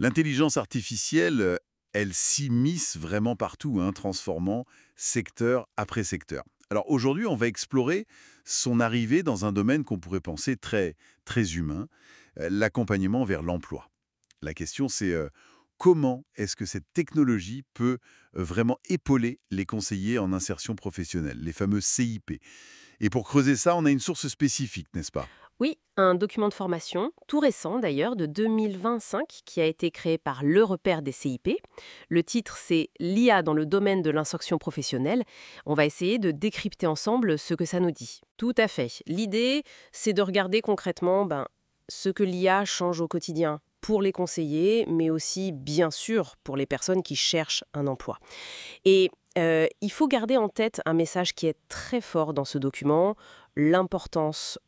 L'intelligence artificielle, elle s'immisce vraiment partout, hein, transformant secteur après secteur. Alors aujourd'hui, on va explorer son arrivée dans un domaine qu'on pourrait penser très humain, l'accompagnement vers l'emploi. La question, c'est comment est-ce que cette technologie peut vraiment épauler les conseillers en insertion professionnelle, les fameux CIP. Et pour creuser ça, on a une source spécifique, n'est-ce pas? Oui, un document de formation, tout récent d'ailleurs, de 2025, qui a été créé par le repère des CIP. Le titre, c'est «L'IA dans le domaine de l'insertion professionnelle». On va essayer de décrypter ensemble ce que ça nous dit. Tout à fait. L'idée, c'est de regarder concrètement ce que l'IA change au quotidien pour les conseillers, mais aussi, bien sûr, pour les personnes qui cherchent un emploi. Et il faut garder en tête un message qui est très fort dans ce document, l'importance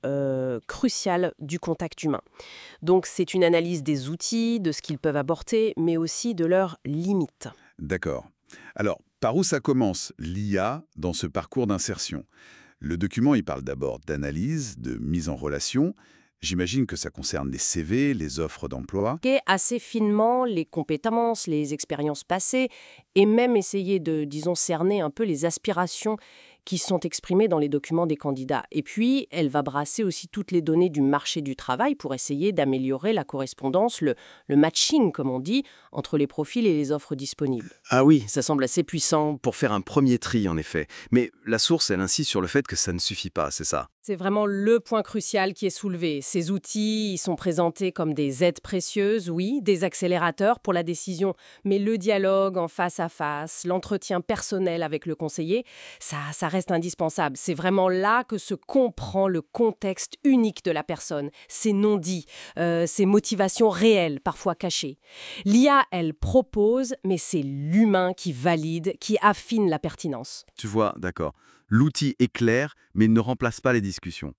cruciale du contact humain. Donc c'est une analyse des outils, de ce qu'ils peuvent apporter, mais aussi de leurs limites. D'accord. Alors, par où ça commence, l'IA, dans ce parcours d'insertion? Le document, il parle d'abord d'analyse, de mise en relation. J'imagine que ça concerne les CV, les offres d'emploi. Assez finement les compétences, les expériences passées, et même essayer de, disons, cerner un peu les aspirations qui sont exprimées dans les documents des candidats. Et puis, elle va brasser aussi toutes les données du marché du travail pour essayer d'améliorer la correspondance, le matching, comme on dit, entre les profils et les offres disponibles. Ah oui, ça semble assez puissant pour faire un premier tri en effet. Mais la source, elle insiste sur le fait que ça ne suffit pas, c'est ça? C'est vraiment le point crucial qui est soulevé. Ces outils, ils sont présentés comme des aides précieuses, oui, des accélérateurs pour la décision, mais le dialogue en face à face, l'entretien personnel avec le conseiller, ça reste indispensable. C'est vraiment là que se comprend le contexte unique de la personne, ses non-dits, ses motivations réelles, parfois cachées. L'IA, elle propose, mais c'est l'humain qui valide, qui affine la pertinence. Tu vois, d'accord. L'outil est clair, mais il ne remplace pas les discussions.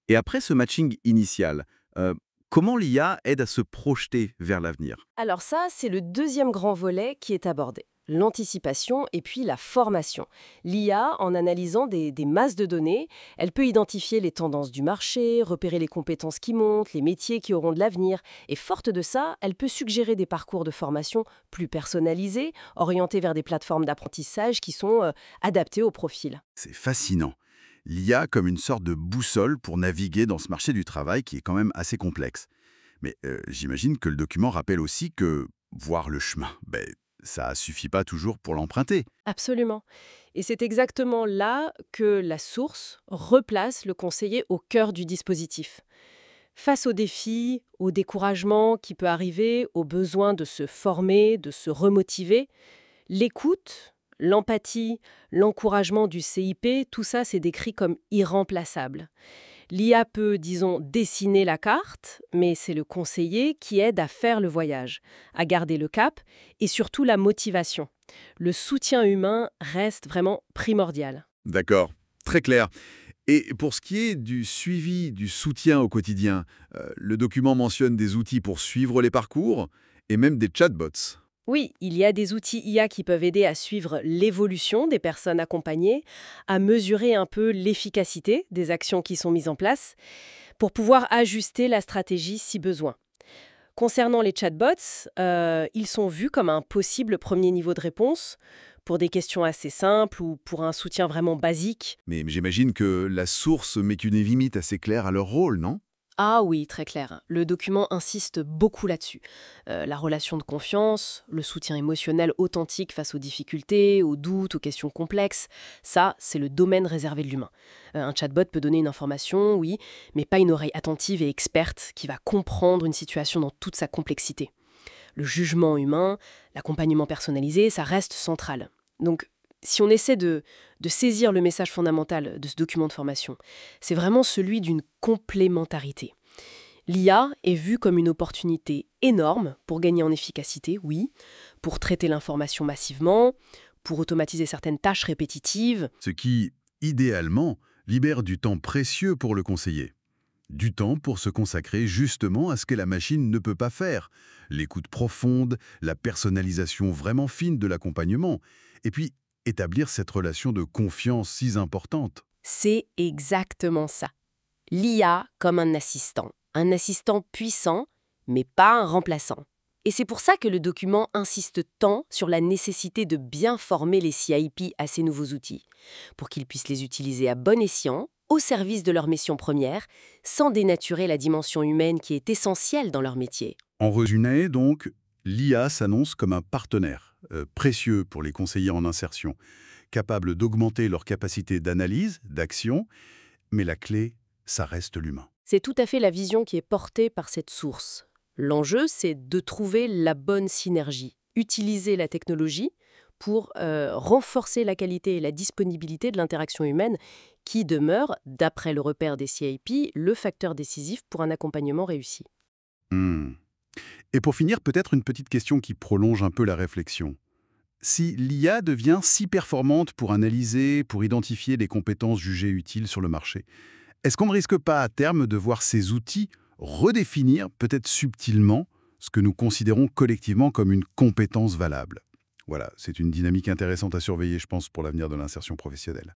Et après ce matching initial, euh, comment l'IA aide à se projeter vers l'avenir? Alors ça, c'est le deuxième grand volet qui est abordé. L'anticipation et puis la formation. L'IA, en analysant des masses de données, elle peut identifier les tendances du marché, repérer les compétences qui montent, les métiers qui auront de l'avenir. Et forte de ça, elle peut suggérer des parcours de formation plus personnalisés, orientés vers des plateformes d'apprentissage qui sont adaptées au profil. C'est fascinant. L'IA comme une sorte de boussole pour naviguer dans ce marché du travail qui est quand même assez complexe. Mais j'imagine que le document rappelle aussi que voir le chemin, ça suffit pas toujours pour l'emprunter. Absolument. Et c'est exactement là que la source replace le conseiller au cœur du dispositif. Face aux défis, au découragement qui peut arriver, au besoin de se former, de se remotiver, l'écoute, l'empathie, l'encouragement du CIP, tout ça c'est décrit comme irremplaçable. L'IA peut, disons, dessiner la carte, mais c'est le conseiller qui aide à faire le voyage, à garder le cap et surtout la motivation. Le soutien humain reste vraiment primordial. D'accord, très clair. Et pour ce qui est du suivi, du soutien au quotidien, le document mentionne des outils pour suivre les parcours et même des chatbots. Oui, il y a des outils IA qui peuvent aider à suivre l'évolution des personnes accompagnées, à mesurer un peu l'efficacité des actions qui sont mises en place, pour pouvoir ajuster la stratégie si besoin. Concernant les chatbots, ils sont vus comme un possible premier niveau de réponse pour des questions assez simples ou pour un soutien vraiment basique. Mais j'imagine que la source met une limite assez claire à leur rôle, non? Ah oui, très clair. Le document insiste beaucoup là-dessus. La relation de confiance, le soutien émotionnel authentique face aux difficultés, aux doutes, aux questions complexes, ça, c'est le domaine réservé de l'humain. Un chatbot peut donner une information, oui, mais pas une oreille attentive et experte qui va comprendre une situation dans toute sa complexité. Le jugement humain, l'accompagnement personnalisé, ça reste central. Donc, si on essaie de saisir le message fondamental de ce document de formation, c'est vraiment celui d'une complémentarité. L'IA est vue comme une opportunité énorme pour gagner en efficacité, oui, pour traiter l'information massivement, pour automatiser certaines tâches répétitives. Ce qui, idéalement, libère du temps précieux pour le conseiller. Du temps pour se consacrer justement à ce que la machine ne peut pas faire. L'écoute profonde, la personnalisation vraiment fine de l'accompagnement. Et puis, établir cette relation de confiance si importante. C'est exactement ça. L'IA comme un assistant puissant, mais pas un remplaçant. Et c'est pour ça que le document insiste tant sur la nécessité de bien former les CIP à ces nouveaux outils, pour qu'ils puissent les utiliser à bon escient, au service de leur mission première, sans dénaturer la dimension humaine qui est essentielle dans leur métier. En résumé, donc, l'IA s'annonce comme un partenaire précieux pour les conseillers en insertion, capable d'augmenter leur capacité d'analyse, d'action, mais la clé, ça reste l'humain. C'est tout à fait la vision qui est portée par cette source. L'enjeu, c'est de trouver la bonne synergie, utiliser la technologie pour renforcer la qualité et la disponibilité de l'interaction humaine qui demeure, d'après le repère des CIP, le facteur décisif pour un accompagnement réussi. Hmm. Et pour finir, peut-être une petite question qui prolonge un peu la réflexion. Si l'IA devient si performante pour analyser, pour identifier les compétences jugées utiles sur le marché, est-ce qu'on ne risque pas à terme de voir ces outils redéfinir, peut-être subtilement, ce que nous considérons collectivement comme une compétence valable? Voilà, c'est une dynamique intéressante à surveiller, je pense, pour l'avenir de l'insertion professionnelle.